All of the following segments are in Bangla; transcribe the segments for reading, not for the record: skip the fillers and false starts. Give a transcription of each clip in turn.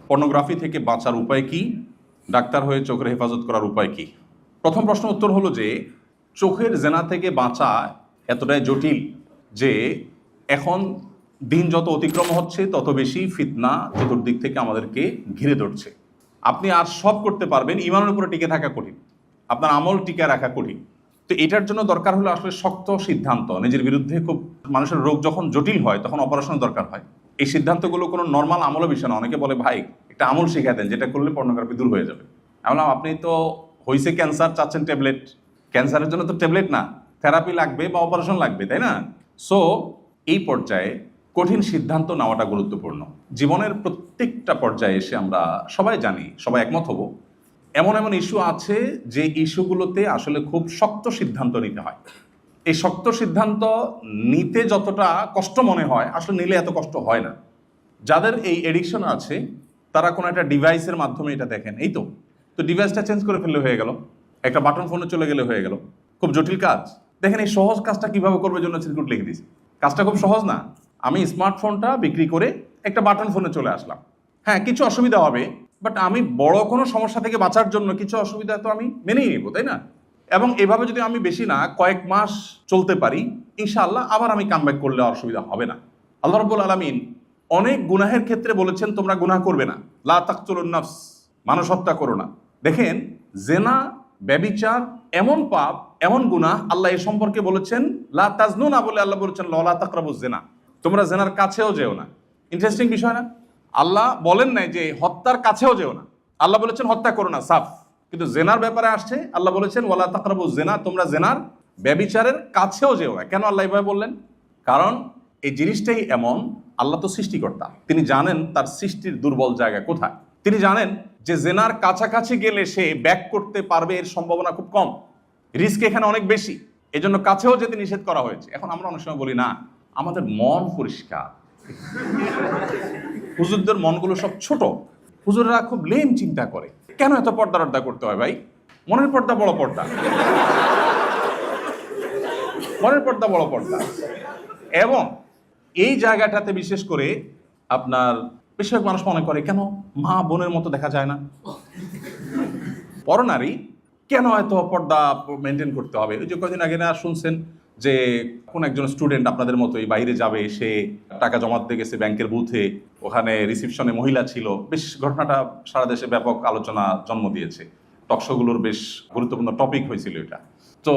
পর্নোগ্রাফি থেকে বাঁচার উপায় কি? ডাক্তার হয়ে চোখের হেফাজত করার উপায় কি? প্রথম প্রশ্ন উত্তর হলো যে চোখের জেনা থেকে বাঁচা এতটাই জটিল যে এখন দিন যত অতিক্রম হচ্ছে তত বেশি ফিতনা চতুর্দিক থেকে আমাদেরকে ঘিরে ধরছে। আপনি আর সব করতে পারবেন, ইমানের উপরে টিকে থাকা কঠিন, আপনার আমল টিকে রাখা কঠিন। তো এটার জন্য দরকার হলো আসলে শক্ত সিদ্ধান্ত নিজের বিরুদ্ধে। খুব মানুষের রোগ যখন জটিল হয় তখন অপারেশন দরকার হয়। এই সিদ্ধান্তগুলো কোনো নর্মাল আমলের বিষয় না। অনেকে বলে ভাই একটা আমল শিখা দেন যেটা করলে পর্নোগ্রাফি দূর হয়ে যাবে। আমি বললাম আপনি তো হয়েছে ক্যান্সার, চাচ্ছেন ট্যাবলেট। ক্যান্সারের জন্য তো ট্যাবলেট না, থেরাপি লাগবে বা অপারেশন লাগবে, তাই না? সো এই পর্যায়ে কঠিন সিদ্ধান্ত নেওয়াটা গুরুত্বপূর্ণ। জীবনের প্রত্যেকটা পর্যায়ে এসে আমরা সবাই জানি, সবাই একমত হব, এমন এমন ইস্যু আছে যে ইস্যুগুলোতে আসলে খুব শক্ত সিদ্ধান্ত নিতে হয়। এই শক্ত সিদ্ধান্ত নিতে যতটা কষ্ট মনে হয় আসলে নিলে এত কষ্ট হয় না। যাদের এই এডিকশন আছে তারা কোনো একটা ডিভাইসের মাধ্যমে এটা দেখেন, এই তো ডিভাইসটা চেঞ্জ করে ফেললে হয়ে গেল, একটা বাটন ফোনে চলে গেলে হয়ে গেল। খুব জটিল কাজ। দেখেন এই সহজ কাজটা কিভাবে করবে জন্য সিকিউরিটি লিখে দিয়েছি। কাজটা খুব সহজ না। আমি স্মার্টফোনটা বিক্রি করে একটা বাটন ফোনে চলে আসলাম। হ্যাঁ, কিছু অসুবিধা হবে, বাট আমি বড় কোনো সমস্যা থেকে বাঁচার জন্য কিছু অসুবিধা তো আমি মেনেই নেব, তাই না? এবং এভাবে যদি আমি বেশি না কয়েক মাস চলতে পারি, ইনশাআল্লাহ আবার আমি কামব্যাক করলে অসুবিধা হবে না। আল্লাহ রাব্বুল আলামিন অনেক গুনাহের ক্ষেত্রে বলেছেন তোমরা গুনাহ করবে না, লা তাকতুলুন নাফস, মানুষ হত্যা করো না। দেখেন জেনা, ব্যভিচার এমন পাপ, এমন গুনাহ, আল্লাহ এ সম্পর্কে বলেছেন লা তাজনুনা বলে আল্লাহ বলেছেন লা তাকরাবুজ জিনা, তোমরা জেনার কাছেও যেও না। ইন্টারেস্টিং বিষয় না? আল্লাহ বলেন নাই যে হত্যার কাছেও যেও না, আল্লাহ বলেছেন হত্যা করো না, সাফ। কিন্তু জেনার ব্যাপারে আসছে আল্লাহ বলেছেন ওয়ালা তাকরাবুজ জিনা, তোমরা জেনার, ব্যভিচারের কাছেও যেও না। কেন আল্লাহ এভাবে বললেন? কারণ এই জিনিসটাই এমন, আল্লাহ তো সৃষ্টিকর্তা, তিনি জানেন তার সৃষ্টির দুর্বল জায়গা কোথায়। তিনি জানেন যে জেনার কাছাকাছি গেলে সে ব্যাক করতে পারবে এর সম্ভাবনা খুব কম, রিস্ক এখানে অনেক বেশি, এজন্য কাছেও যেতে নিষেধ করা হয়েছে। এখন আমরা অনেক সময় বলি না আমাদের মন পরিষ্কার, হুজুরদের মনগুলো সব ছোট, হুজুররা খুব লেম চিন্তা করে। কেন এত পর্দা রর্দা করতে হয় ভাই? মনের পর্দা বড় পর্দা, মনের পর্দা বড় পর্দা। এবং এই জায়গাটাতে বিশেষ করে আপনার বেশিরভাগ মানুষ মনে করে কেন মা বোনের মতো দেখা যায় না, পরনারী কেন এত পর্দা মেনটেন করতে হবে? ওই যে কদিন আগে না শুনছেন যে কোন একজন স্টুডেন্ট আপনাদের মতোই বাইরে যাবে, সে টাকা জমাতে গেছে ব্যাংকের বুথে, ওখানে রিসিপশনে মহিলা ছিল। বেশ ঘটনাটা সারা দেশে ব্যাপক আলোচনা জন্ম দিয়েছে, টকশোগুলোর বেশ গুরুত্বপূর্ণ টপিক হয়েছিল এটা। তো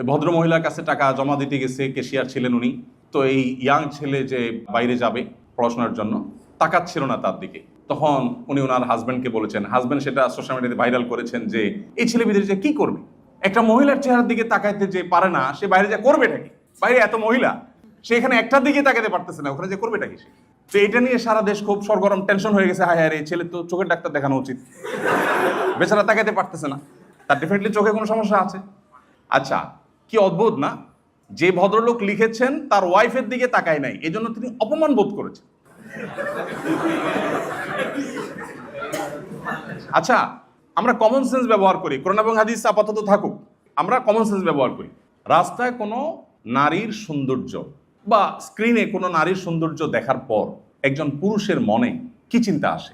ভদ্র মহিলার কাছে টাকা জমা দিতে গেছে, ক্যাশিয়ার ছিলেন উনি। তো এই ইয়াং ছেলে যে বাইরে যাবে পড়াশোনার জন্য তাকাচ্ছিল না তার দিকে, তখন উনি ওনার হাজব্যান্ডকে বলেছেন, হাজব্যান্ড সেটা সোশ্যাল মিডিয়াতে ভাইরাল করেছেন যে এই ছেলে বিদেশে যে কি করবে, একটা মহিলার চেহারার দিকে তাকাইতে যে পারে না সে বাইরে যা করবেটা কি? বাইরে এত মহিলা, সে এখানে একটার দিকে তাকাতে পারতেছে না, ওখানে যে করবেটা কি সে? তো এটা নিয়ে সারা দেশ খুব সরগরম, টেনশন হয়ে গেছে। হায় হায় রে, ছেলে তো চোখের ডাক্তার দেখানো উচিত, বেচারা তাকাতে পারতেছে না, তার ডেফিনেটলি চোখে কোনো সমস্যা আছে। আচ্ছা, কি অদ্ভুত না, যে ভদ্রলোক লিখেছেন তার ওয়াইফের দিকে তাকায় নাই, এজন্য তিনি অপমান বোধ করেছেন। আচ্ছা, আমরা কমন সেন্স ব্যবহার করি, কোরআন এবং হাদিস আপাতত থাকুক, আমরা কমন সেন্স ব্যবহার করি। রাস্তায় কোনো নারীর সৌন্দর্য বা স্ক্রিনে কোনো নারীর সৌন্দর্য দেখার পর একজন পুরুষের মনে কি চিন্তা আসে?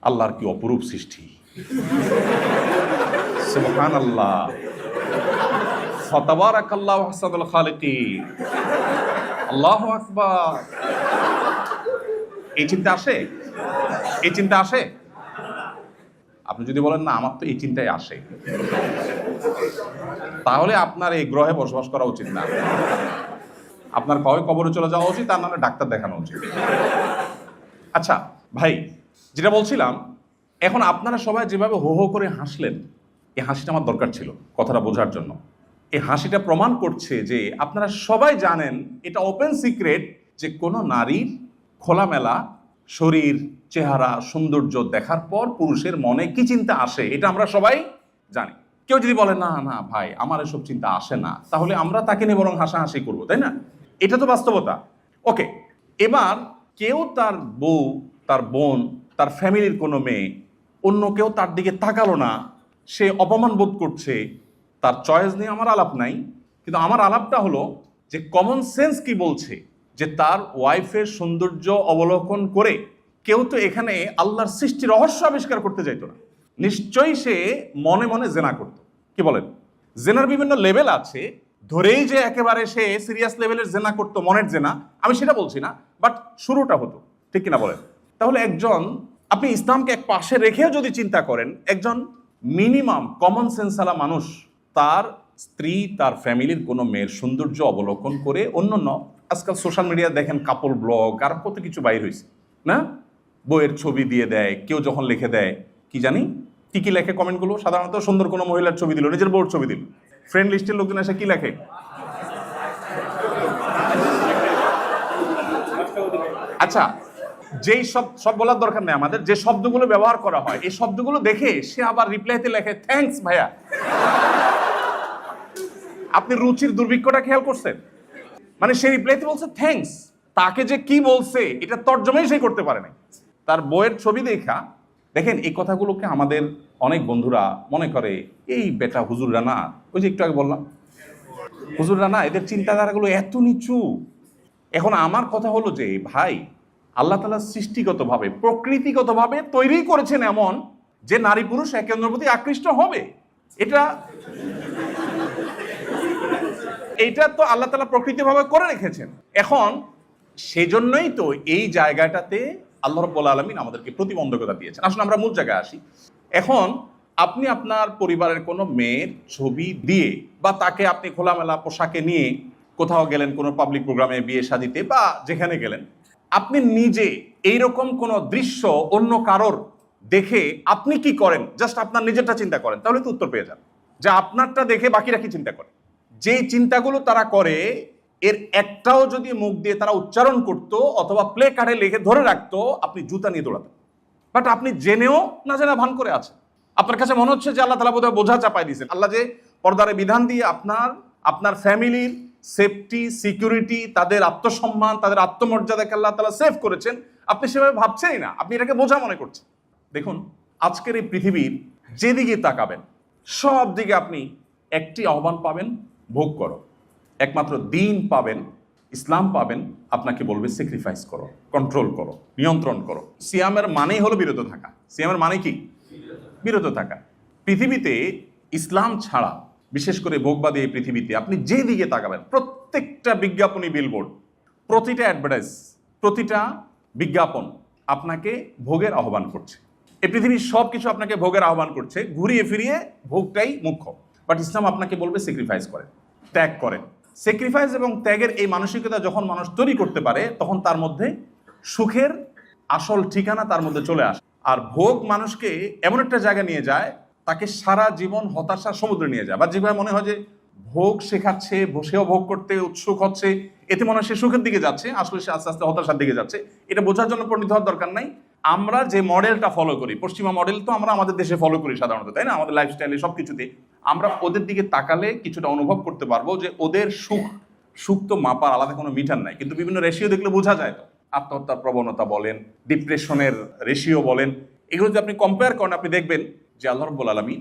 আল্লাহর কি অপরূপ সৃষ্টি, সুবহানাল্লাহ, ফাতাবারাকাল্লাহু আহসানুল খালিকিন, আল্লাহু আকবার। এই চিন্তা আসে? এই চিন্তা আসে? আপনি যদি বলেন না আমার তো এই চিন্তাই আসে, তাহলে আপনার এই গ্রহে বসবাস করা উচিত না। আপনার কবে কবরে চলে যাওয়া উচিত, তার নামে ডাক্তার দেখানো উচিত। আচ্ছা ভাই, যেটা বলছিলাম, এখন আপনারা সবাই যেভাবে হো হো করে হাসলেন, এই হাসিটা আমার দরকার ছিল কথাটা বোঝার জন্য। এই হাসিটা প্রমাণ করছে যে আপনারা সবাই জানেন, এটা ওপেন সিক্রেট, যে কোনো নারীর খোলামেলা শরীর, চেহারা, সৌন্দর্য দেখার পর পুরুষের মনে কি চিন্তা আসে এটা আমরা সবাই জানি। কেউ যদি বলে না না ভাই আমার এসব চিন্তা আসে না, তাহলে আমরা তাকে নিয়ে বরং হাসাহাসি করবো, তাই না? এটা তো বাস্তবতা। ওকে, এবার কেউ তার বউ, তার বোন, তার ফ্যামিলির কোনো মেয়ে, অন্য কেউ তার দিকে তাকালো না, সে অপমান বোধ করছে, তার চয়েস নিয়ে আমার আলাপ নাই। কিন্তু আমার আলাপটা হলো যে কমন সেন্স কি বলছে, যে তার ওয়াইফের সৌন্দর্য অবলোকন করে কেউ তো এখানে আল্লাহর সৃষ্টি রহস্য আবিষ্কার করতে যাইতো না, নিশ্চয়ই সে মনে মনে জেনা করত। কি বলেন? জেনার বিভিন্ন লেভেল আছে, ধরেই যে একেবারে সে সিরিয়াস লেভেলের জেনা করতো, মনের জেনা, আমি সেটা বলছি না, বাট শুরুটা হতো, ঠিক কিনা বলেন? তাহলে একজন, আপনি ইসলামকে এক পাশে রেখেও যদি চিন্তা করেন, একজন মিনিমাম কমন সেন্সালা মানুষ তার স্ত্রী, তার ফ্যামিলির কোনো মেয়ের সৌন্দর্য অবলোকন করে, অন্যান্য আজকাল সোশ্যাল মিডিয়া দেখেন কাপল ব্লগ আর কত কিছু বাইর হয়েছে না, বইয়ের ছবি দিয়ে দেয়, কেউ যখন লিখে দেয় কি জানি কি কি লেখে কমেন্টগুলো, সাধারণত সুন্দর কোনো মহিলার ছবি দিল, নিজের বউর ছবি দিল, ফ্রেন্ড লিস্টের লোকজন এসে কি লেখে, আচ্ছা যেই সব বলার দরকার নেই আমাদের, যে শব্দগুলো ব্যবহার করা হয় এই শব্দগুলো দেখে সে আবার রিপ্লাইতে লেখে থ্যাঙ্কস ভাইয়া। আপনি রুচির দুর্ভিক্ষটা খেয়াল করছেন? মানে সে রিপ্লাইতে বলছে থ্যাঙ্কস, তাকে যে কি বলছে এটা তর্জমাই সে করতে পারে না, তার বইয়ের ছবি দেখা। দেখেন এই কথাগুলোকে আমাদের অনেক বন্ধুরা মনে করে এই বেটা হুজুররা না, ওই যে একটু আগে বললাম হুজুররা না, এদের চিন্তাধারাগুলো এত নিচু। এখন আমার কথা হলো যে ভাই, আল্লাহ তাআলা সৃষ্টিগতভাবে প্রকৃতিগতভাবে তৈরি করেছেন এমন যে নারী পুরুষ একে অন্যের প্রতি আকৃষ্ট হবে। এটা তো আল্লাহ তাআলা প্রকৃতিভাবে করে রেখেছেন। এখন সেজন্যই তো এই জায়গাটাতে আল্লাহ রাব্বুল আলামিন আমাদেরকে প্রতিবন্ধকতা দিয়েছেন। আসলে আমরা মূল জায়গায় আসি। এখন আপনি আপনার পরিবারের কোনো মেয়ের ছবি দিয়ে বা তাকে আপনি খোলামেলা পোশাকে নিয়ে কোথাও গেলেন, কোনো পাবলিক প্রোগ্রামে, বিয়ে শাদিতে বা যেখানে গেলেন, আপনি নিজে এইরকম কোনো দৃশ্য অন্য কারোর দেখে আপনি কি করেন, জাস্ট আপনার নিজেরটা চিন্তা করেন, তাহলে তো উত্তর পেয়ে যান। যে আপনারটা দেখে বাকিরা কি চিন্তা করে, যেই চিন্তাগুলো তারা করে এর একটাও যদি মুখ দিয়ে তারা উচ্চারণ করত অথবা প্লে কার্ডে লিখে ধরে রাখতো, আপনি জুতা নিয়ে দৌড়াতেন। বাট আপনি জেনেও না জেনে ভান করে আছেন। আপনার কাছে মনে হচ্ছে যে আল্লাহ তাআলা বোধহয় বোঝা চাপাই দিয়েছেন। আল্লাহ যে পর্দারে বিধান দিয়ে আপনার ফ্যামিলির সেফটি, সিকিউরিটি, তাদের আত্মসম্মান, তাদের আত্মমর্যাদাকে আল্লাহ তাআলা সেভ করেছেন, আপনি সেভাবে ভাবছেনই না, আপনি এটাকে বোঝা মনে করছেন। দেখুন আজকের এই পৃথিবীর যেদিকে তাকাবেন সব দিকে আপনি একটি আহ্বান পাবেন, ভোগ করো। একমাত্র দিন পাবেন, ইসলাম পাবেন, আপনাকে বলবে স্যাক্রিফাইস করো, কন্ট্রোল করো, নিয়ন্ত্রণ করো। সিয়ামের মানেই হলো বিরত থাকা। সিয়ামের মানে কি? বিরত থাকা। পৃথিবীতে ইসলাম ছাড়া, বিশেষ করে ভোগবাদী এই পৃথিবীতে আপনি যে দিকে তাকাবেন, প্রত্যেকটা বিজ্ঞাপনী বিলবোর্ড, প্রতিটা অ্যাডভার্টাইজ, প্রতিটা বিজ্ঞাপন আপনাকে ভোগের আহ্বান করছে। এই পৃথিবীর সব কিছু আপনাকে ভোগের আহ্বান করছে, ঘুরিয়ে ফিরিয়ে ভোগটাই মুখ্য। বাট ইসলাম আপনাকে বলবে স্যাক্রিফাইস করেন, ত্যাগ করেন। স্যাক্রিফাইস এবং ত্যাগের এই মানসিকতা যখন মানুষ তৈরি করতে পারে, তখন তার মধ্যে সুখের আসল ঠিকানা তার মধ্যে চলে আসে। আর ভোগ মানুষকে এমন একটা জায়গায় নিয়ে যায়, তাকে সারা জীবন হতাশার সমুদ্রে নিয়ে যায়। বা যেভাবে মনে হয় যে ভোগ শেখাচ্ছে, বসেও ভোগ করতে উৎসুক হচ্ছে, এতে মনে হয় সে সুখের দিকে যাচ্ছে, আসলে সে আস্তে আস্তে হতাশার দিকে যাচ্ছে। এটা বোঝার জন্য পণ্ডিত হওয়ার দরকার নাই। আমরা যে মডেলটা ফলো করি, পশ্চিমা মডেল তো আমরা আমাদের দেশে ফলো করি সাধারণত, তাই না? আমাদের লাইফস্টাইলে সব কিছুতে আমরা ওদের দিকে তাকালে কিছুটা অনুভব করতে পারবো যে ওদের সুখ তো মাপার আলাদা কোনো মিটার নাই, কিন্তু বিভিন্ন রেশিও দেখলে বোঝা যায়। তো আত্মহত্যার প্রবণতা বলেন, ডিপ্রেশনের রেশিও বলেন, এগুলো যদি আপনি কম্পেয়ার করেন, আপনি দেখবেন যে আল্লাহ রাব্বুল আলামিন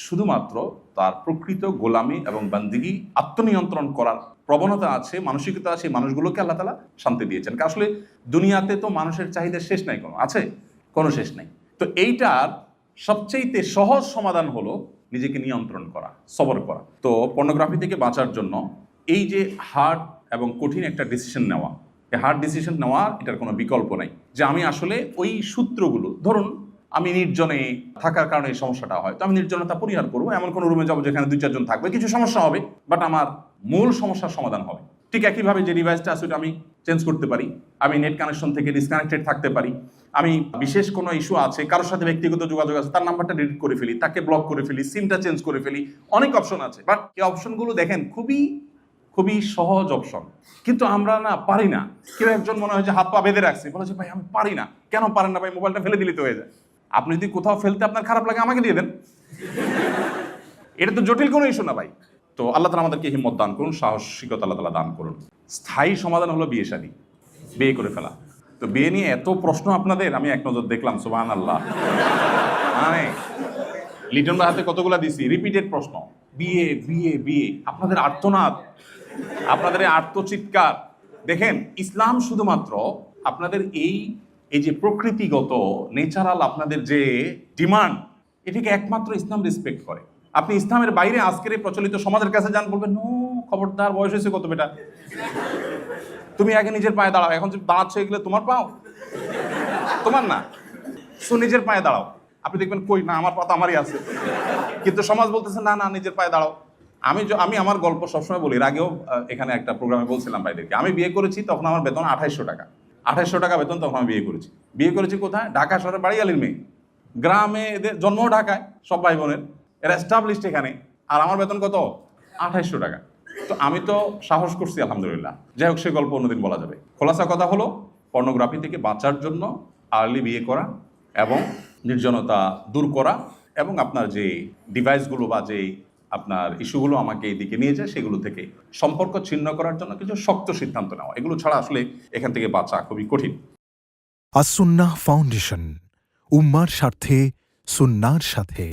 শুধুমাত্র তার প্রকৃত গোলামি এবং বান্দিগি, আত্মনিয়ন্ত্রণ করার প্রবণতা আছে, মানসিকতা আছে, মানুষগুলোকে আল্লাহ তাআলা শান্তি দিয়েছেন। আসলে দুনিয়াতে তো মানুষের চাহিদার শেষ নাই, কোনো আছে? কোনো শেষ নাই। তো এইটার সবচেয়ে সহজ সমাধান হলো নিজেকে নিয়ন্ত্রণ করা, সবর করা। তো পর্নোগ্রাফি থেকে বাঁচার জন্য এই যে হার্ড এবং কঠিন একটা ডিসিশন নেওয়া, এই হার্ড ডিসিশন নেওয়ার এটার কোনো বিকল্প নাই। যে আমি আসলে ওই সূত্রগুলো, ধরুন আমি নির্জনে থাকার কারণে এই সমস্যাটা হয়, তো আমি নির্জনতা পরিহার করবো, এমন কোনো রুমে যাবো যেখানে 2-4 জন থাকবে, কিছু সমস্যা হবে, বাট আমার মূল সমস্যার সমাধান হবে। ঠিক একইভাবে যে ডিভাইসটা আছে আমি চেঞ্জ করতে পারি, আমি নেট কানেকশন থেকে ডিসকানেক্টেড থাকতে পারি, আমি বিশেষ কোনো ইস্যু আছে, কারোর সাথে ব্যক্তিগত যোগাযোগ আছে, তার নাম্বারটা ডিলিট করে ফেলি, তাকে ব্লক করে ফেলি, সিমটা চেঞ্জ করে ফেলি, অনেক অপশন আছে। বাট এই অপশনগুলো দেখেন খুবই খুবই সহজ অপশন, কিন্তু আমরা না পারি না। কেউ একজন মনে হয় যে হাত পা বেঁধে রাখছে, বলে যে ভাই আমি পারি না। কেন পারেন না ভাই? মোবাইলটা ফেলে দিলে তো হয়ে যায়। আপনি যদি কোথাও ফেলতে আপনার খারাপ লাগে, আমাকে দিয়ে দেন, এটা তো জটিল কোনো ইস্যু না ভাই। তো আল্লাহ তাআলা আমাদেরকে হিম্মত দান করুন, সাহসিকতা আল্লাহ তাআলা দান করুন। স্থায়ী সমাধান হলো বিয়ে শাদী, বিয়ে করে ফেলা। তো বিয়ে নিয়ে এত প্রশ্ন আপনাদের, আমি এক নজর দেখলাম, সুবহানাল্লাহ। মানে লিটন ভাই হাতে কতগুলা দিছি, রিপিটেড প্রশ্ন, বিয়ে বিয়ে বিয়ে। আপনাদের আর্তনাদ, আপনাদের এই আর্তচিৎকার দেখেন। ইসলাম শুধুমাত্র আপনাদের এই এই যে প্রকৃতিগত নেচারাল আপনাদের যে ডিমান্ড, এটিকে একমাত্র ইসলাম রেসপেক্ট করে। আপনি ইসলামের বাইরে আজকের এই প্রচলিত সমাজের কাছে যান, বলবেন নো, খবরদার, বয়স হয়েছে কত বেটা, তুমি আগে নিজের পায়ে দাঁড়াও, এখন যে দাঁড়াচ্ছ এগুলো তোমার পাও, তোমার না, সো নিজের পায়ে দাঁড়াও। আপনি দেখবেন কই না, আমার পা তো আমারই আছে, কিন্তু সমাজ বলতেছে না না, নিজের পায়ে দাঁড়াও। আমি আমার গল্প সবসময় বলি, এর আগেও এখানে একটা প্রোগ্রামে বলছিলাম ভাইদেরকে, আমি বিয়ে করেছি তখন আমার বেতন 2800 টাকা। 2800 টাকা বেতন, তখন আমি বিয়ে করেছি কোথায়? ঢাকা শহরে, বাড়িয়ালির মেয়ে, গ্রামে, এদের জন্ম ঢাকায়, সব ভাই বোনের, এরা এস্টাবলিশড এখানে, আর আমার বেতন কত? 2800 টাকা। তো আমি তো সাহস করছি, আলহামদুলিল্লাহ। যাই হোক, সে গল্প অন্যদিন বলা যাবে। খোলাসা কথা হলো, পর্নোগ্রাফি থেকে বাঁচার জন্য আর্লি বিয়ে করা এবং নির্জনতা দূর করা, এবং আপনার যে ডিভাইসগুলো বা যে আপনার ইস্যুগুলো আমাকে এইদিকে নিয়ে যায়, সেগুলো থেকে সম্পর্ক ছিন্ন করার জন্য কিছু শক্ত সিদ্ধান্ত নেওয়া, এগুলো ছাড়া আসলে এখান থেকে বাঁচা খুবই কঠিন। আস-সুন্নাহ ফাউন্ডেশন, উম্মার স্বার্থে সুন্নাহর সাথে।